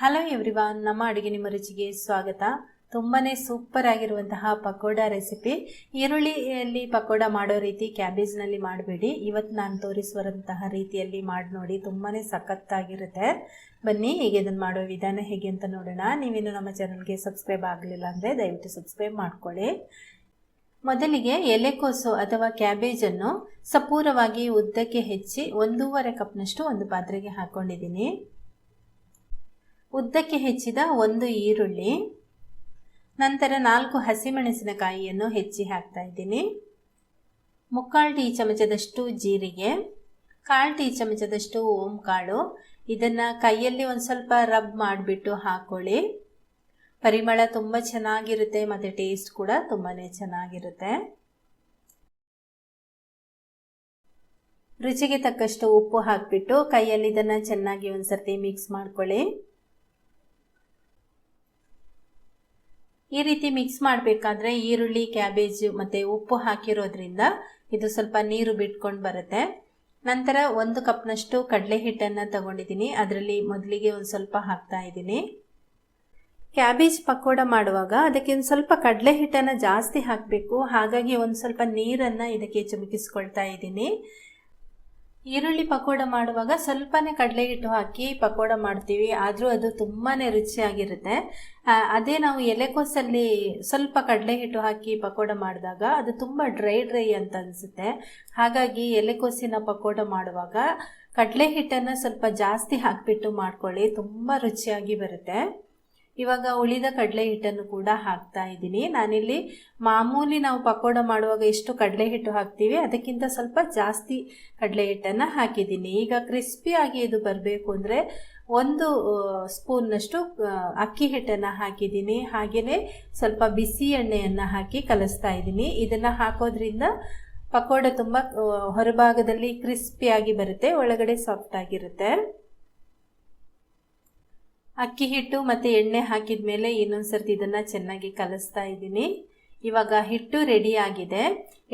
Hello everyone, ನಮ್ಮ ಅಡುಗೆ ನಿಮ್ಮ ರುಚಿಗೆ ಸ್ವಾಗತ. ತುಂಬಾನೇ ಸೂಪರ್ ಆಗಿರುವಂತಹ ಪಕೋಡ ರೆಸಿಪಿ. ಈರುಳ್ಳಿಯಲ್ಲಿ ಪಕೋಡ ಮಾಡೋ ರೀತಿ ಕ್ಯಾಬೇಜ್ನಲ್ಲಿ ಮಾಡಬೇಡಿ. ಇವತ್ತು ನಾನು ತೋರಿಸುವಂತಹ ರೀತಿಯಲ್ಲಿ ಮಾಡಿ ನೋಡಿ, ತುಂಬಾನೇ ಸಖತ್ತಾಗಿರುತ್ತೆ. ಬನ್ನಿ ಈಗ ಇದನ್ನು ಮಾಡೋ ವಿಧಾನ ಹೇಗೆ ಅಂತ ನೋಡೋಣ. ನೀವೇನು ನಮ್ಮ ಚಾನಲ್ಗೆ ಸಬ್ಸ್ಕ್ರೈಬ್ ಆಗಲಿಲ್ಲ ಅಂದರೆ ದಯವಿಟ್ಟು ಸಬ್ಸ್ಕ್ರೈಬ್ ಮಾಡ್ಕೊಳ್ಳಿ. ಮೊದಲಿಗೆ ಎಲೆಕೋಸು ಅಥವಾ ಕ್ಯಾಬೇಜನ್ನು ಸಪೂರವಾಗಿ ಉದ್ದಕ್ಕೆ ಹೆಚ್ಚಿ 1.5 ಕಪ್ನಷ್ಟು ಒಂದು ಪಾತ್ರೆಗೆ ಹಾಕ್ಕೊಂಡಿದ್ದೀನಿ. ಉದ್ದಕ್ಕೆ ಹೆಚ್ಚಿದ 1 ಈರುಳ್ಳಿ, ನಂತರ 4 ಹಸಿಮೆಣಸಿನಕಾಯಿಯನ್ನು ಹೆಚ್ಚಿ ಹಾಕ್ತಾ ಇದ್ದೀನಿ. 3/4 ಟೀ ಚಮಚದಷ್ಟು ಜೀರಿಗೆ, 1/4 ಟೀ ಚಮಚದಷ್ಟು ಓಂ ಕಾಳು. ಇದನ್ನು ಕೈಯಲ್ಲಿ ಒಂದು ಸ್ವಲ್ಪ ರಬ್ ಮಾಡಿಬಿಟ್ಟು ಹಾಕ್ಕೊಳ್ಳಿ. ಪರಿಮಳ ತುಂಬ ಚೆನ್ನಾಗಿರುತ್ತೆ ಮತ್ತು ಟೇಸ್ಟ್ ಕೂಡ ತುಂಬಾ ಚೆನ್ನಾಗಿರುತ್ತೆ. ರುಚಿಗೆ ತಕ್ಕಷ್ಟು ಉಪ್ಪು ಹಾಕಿಬಿಟ್ಟು ಕೈಯಲ್ಲಿ ಇದನ್ನು ಚೆನ್ನಾಗಿ ಒಂದು ಸರ್ತಿ ಮಿಕ್ಸ್ ಮಾಡ್ಕೊಳ್ಳಿ. ಈ ರೀತಿ ಮಿಕ್ಸ್ ಮಾಡಬೇಕಾದ್ರೆ ಈರುಳ್ಳಿ, ಕ್ಯಾಬೇಜ್ ಮತ್ತು ಉಪ್ಪು ಹಾಕಿರೋದ್ರಿಂದ ಇದು ಸ್ವಲ್ಪ ನೀರು ಬಿಟ್ಕೊಂಡು ಬರುತ್ತೆ. ನಂತರ 1 ಕಪ್ನಷ್ಟು ಕಡಲೆ ಹಿಟ್ಟನ್ನು ತಗೊಂಡಿದ್ದೀನಿ. ಅದರಲ್ಲಿ ಮೊದಲಿಗೆ ಒಂದು ಸ್ವಲ್ಪ ಹಾಕ್ತಾ ಇದ್ದೀನಿ. ಕ್ಯಾಬೇಜ್ ಪಕೋಡ ಮಾಡುವಾಗ ಅದಕ್ಕೆ ಒಂದು ಸ್ವಲ್ಪ ಕಡಲೆ ಹಿಟ್ಟನ್ನು ಜಾಸ್ತಿ ಹಾಕಬೇಕು. ಹಾಗಾಗಿ ಒಂದು ಸ್ವಲ್ಪ ನೀರನ್ನು ಇದಕ್ಕೆ ಚಿಮುಕಿಸ್ಕೊಳ್ತಾ ಇದ್ದೀನಿ. ಈರುಳ್ಳಿ ಪಕೋಡ ಮಾಡುವಾಗ ಸ್ವಲ್ಪನೇ ಕಡಲೆ ಹಿಟ್ಟು ಹಾಕಿ ಪಕೋಡ ಮಾಡ್ತೀವಿ, ಆದರೂ ಅದು ತುಂಬಾ ರುಚಿಯಾಗಿರುತ್ತೆ. ಅದೇ ನಾವು ಎಲೆಕೋಸಲ್ಲಿ ಸ್ವಲ್ಪ ಕಡಲೆ ಹಿಟ್ಟು ಹಾಕಿ ಪಕೋಡ ಮಾಡಿದಾಗ ಅದು ತುಂಬ ಡ್ರೈ ಅಂತ ಅನಿಸುತ್ತೆ. ಹಾಗಾಗಿ ಎಲೆಕೋಸಿನ ಪಕೋಡ ಮಾಡುವಾಗ ಕಡಲೆ ಹಿಟ್ಟನ್ನು ಸ್ವಲ್ಪ ಜಾಸ್ತಿ ಹಾಕಿಬಿಟ್ಟು ಮಾಡ್ಕೊಳ್ಳಿ, ತುಂಬ ರುಚಿಯಾಗಿ ಬರುತ್ತೆ. ಇವಾಗ ಉಳಿದ ಕಡಲೆ ಹಿಟ್ಟನ್ನು ಕೂಡ ಹಾಕ್ತಾ ಇದ್ದೀನಿ. ನಾನಿಲ್ಲಿ ಮಾಮೂಲಿ ನಾವು ಪಕೋಡ ಮಾಡುವಾಗ ಎಷ್ಟು ಕಡಲೆ ಹಿಟ್ಟು ಹಾಕ್ತೀವಿ ಅದಕ್ಕಿಂತ ಸ್ವಲ್ಪ ಜಾಸ್ತಿ ಕಡಲೆ ಹಿಟ್ಟನ್ನು ಹಾಕಿದ್ದೀನಿ. ಈಗ ಕ್ರಿಸ್ಪಿಯಾಗಿ ಇದು ಬರಬೇಕು ಅಂದರೆ 1 ಸ್ಪೂನ್ನಷ್ಟು ಅಕ್ಕಿ ಹಿಟ್ಟನ್ನು ಹಾಕಿದ್ದೀನಿ. ಹಾಗೆಯೇ ಸ್ವಲ್ಪ ಬಿಸಿ ಎಣ್ಣೆಯನ್ನು ಹಾಕಿ ಕಲಿಸ್ತಾ ಇದ್ದೀನಿ. ಇದನ್ನು ಹಾಕೋದ್ರಿಂದ ಪಕೋಡ ತುಂಬ ಹೊರಭಾಗದಲ್ಲಿ ಕ್ರಿಸ್ಪಿಯಾಗಿ ಬರುತ್ತೆ, ಒಳಗಡೆ ಸಾಫ್ಟ್ ಆಗಿರುತ್ತೆ. ಅಕ್ಕಿ ಹಿಟ್ಟು ಮತ್ತು ಎಣ್ಣೆ ಹಾಕಿದ ಮೇಲೆ ಇನ್ನೊಂದು ಸರ್ತಿ ಇದನ್ನು ಚೆನ್ನಾಗಿ ಕಲಿಸ್ತಾ ಇದ್ದೀನಿ. ಇವಾಗ ಹಿಟ್ಟು ರೆಡಿ ಆಗಿದೆ.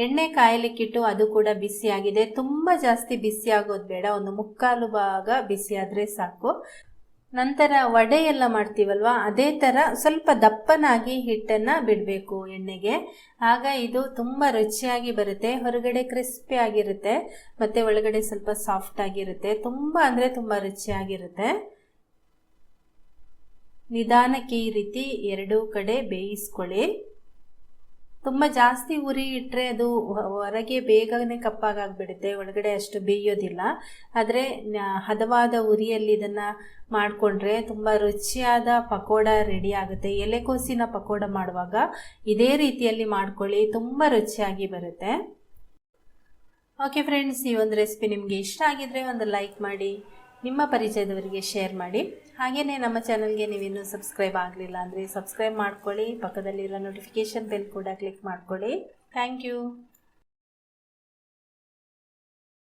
ಎಣ್ಣೆ ಕಾಯಲಿಕ್ಕಿಟ್ಟು ಅದು ಕೂಡ ಬಿಸಿ ಆಗಿದೆ. ತುಂಬ ಜಾಸ್ತಿ ಬಿಸಿ ಆಗೋದು ಬೇಡ, ಒಂದು 3/4 ಭಾಗ ಬಿಸಿ ಆದರೆ ಸಾಕು. ನಂತರ ವಡೆ ಎಲ್ಲ ಮಾಡ್ತೀವಲ್ವ, ಅದೇ ಥರ ಸ್ವಲ್ಪ ದಪ್ಪನಾಗಿ ಹಿಟ್ಟನ್ನು ಬಿಡಬೇಕು ಎಣ್ಣೆಗೆ. ಆಗ ಇದು ತುಂಬ ರುಚಿಯಾಗಿ ಬರುತ್ತೆ. ಹೊರಗಡೆ ಕ್ರಿಸ್ಪಿ ಆಗಿರುತ್ತೆ ಮತ್ತು ಒಳಗಡೆ ಸ್ವಲ್ಪ ಸಾಫ್ಟ್ ಆಗಿರುತ್ತೆ. ತುಂಬ ಅಂದರೆ ತುಂಬ ರುಚಿಯಾಗಿರುತ್ತೆ. ನಿಧಾನಕ್ಕೆ ಈ ರೀತಿ 2 ಕಡೆ ಬೇಯಿಸ್ಕೊಳ್ಳಿ. ತುಂಬ ಜಾಸ್ತಿ ಉರಿ ಇಟ್ಟರೆ ಅದು ಹೊರಗೆ ಬೇಗನೆ ಕಪ್ಪಾಗಿಬಿಡುತ್ತೆ, ಒಳಗಡೆ ಅಷ್ಟು ಬೇಯೋದಿಲ್ಲ. ಆದರೆ ಹದವಾದ ಉರಿಯಲ್ಲಿ ಇದನ್ನು ಮಾಡಿಕೊಂಡ್ರೆ ತುಂಬ ರುಚಿಯಾದ ಪಕೋಡ ರೆಡಿ ಆಗುತ್ತೆ. ಎಲೆಕೋಸಿನ ಪಕೋಡ ಮಾಡುವಾಗ ಇದೇ ರೀತಿಯಲ್ಲಿ ಮಾಡ್ಕೊಳ್ಳಿ, ತುಂಬ ರುಚಿಯಾಗಿ ಬರುತ್ತೆ. ಓಕೆ ಫ್ರೆಂಡ್ಸ್, ಈ ಒಂದು ರೆಸಿಪಿ ನಿಮಗೆ ಇಷ್ಟ ಆಗಿದ್ರೆ ಒಂದು ಲೈಕ್ ಮಾಡಿ, ನಿಮ್ಮ ಪರಿಚಯದವರಿಗೆ ಶೇರ್ ಮಾಡಿ. ಹಾಗೆಯೇ ನಮ್ಮ ಚಾನಲ್ಗೆ ನೀವಿನ್ನೂ ಸಬ್ಸ್ಕ್ರೈಬ್ ಆಗಲಿಲ್ಲ ಅಂದರೆ ಸಬ್ಸ್ಕ್ರೈಬ್ ಮಾಡ್ಕೊಳ್ಳಿ. ಪಕ್ಕದಲ್ಲಿರೋ ನೋಟಿಫಿಕೇಷನ್ ಬೆಲ್ ಕೂಡ ಕ್ಲಿಕ್ ಮಾಡ್ಕೊಳ್ಳಿ. Thank you.